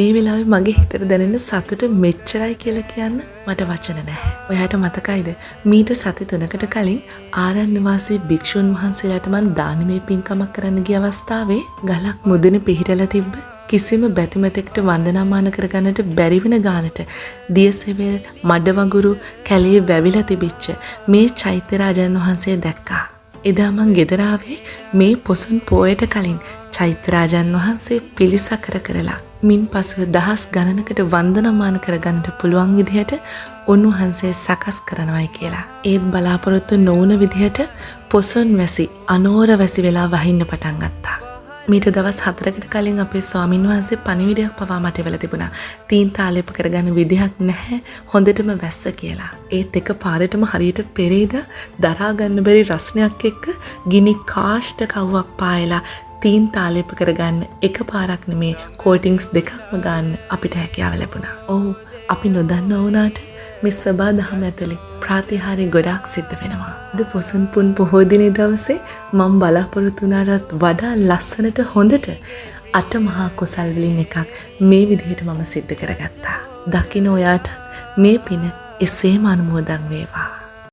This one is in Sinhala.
මේ වෙලාවේ මගේ හිතට දැනෙන සතුට මෙච්චරයි කියලා කියන්න මට වචන නැහැ. ඔයාට මතකයිද මීට සති 3කට කලින් ආරණ්‍ය වාසී භික්ෂුන් වහන්සේලාට මං දානමය පින්කමක් කරන්න ගිය අවස්ථාවේ ගලක් මුදුනේ පිහිටලා තිබ්බ කිසිම බැතිමතෙක්ට වන්දනාමාන කරගන්නට බැරි වෙන ගානට දියසෙවල් මඩ වගුරු කැලේ වැවිලා තිබිච්ච මේ චෛත්‍ය රාජන් වහන්සේ දැක්කා. එදා මං ගෙදර ආවේ මේ පොසොන් පෝයට කලින් චෛත්‍ය රාජන් වහන්සේ පිළිසකර කරලා මින් පසුව දහස් ගණනකට වන්දනාමාන කරගන්නට පුළුවන් විදිහට උන්වහන්සේ සකස් කරනවායි කියලා. ඒත් බලාපොරොත්තු නොවුන විදිහට පොසොන් වැසි අනෝර වැසි වෙලා වහින්න පටන් ගත්තා. මීට දවස් 4කට කලින් අපේ ස්වාමින් වහන්සේ පණිවිඩයක් පවා මට එවලා තිබුණා. තීන් තාලෙප කරගන්න විදිහක් නැහැ හොඳටම වැස්ස කියලා. ඒත් එක පාරටම හරියට පෙරේද දරා ගන්න බැරි රස්නයක් එක්ක ගිනි කාෂ්ඨ කව්වක් පායලා තීන් තාලෙප කරගන්න එක පාරක් නෙමේ කෝටින්ග්ස් දෙකක්ම ගන්න අපිට හැකියාව ලැබුණා. ඔව් අපි නොදන්න වුණාට මේ සබා දහම ඇතුලේ ප්‍රාතිහාර්ය ගොඩාක් සිද්ධ වෙනවා. අද පොසොන් පුන් පොහොය දිනේ දවසේ මම බලාපොරොත්තු වුණාට වඩා ලස්සනට හොඳට අට මහා කුසල් වලින් එකක් මේ විදිහට මම සිද්ධ කරගත්තා. දකින්න ඔයාට මේ පින එසේම අනුමෝදන් වේවා.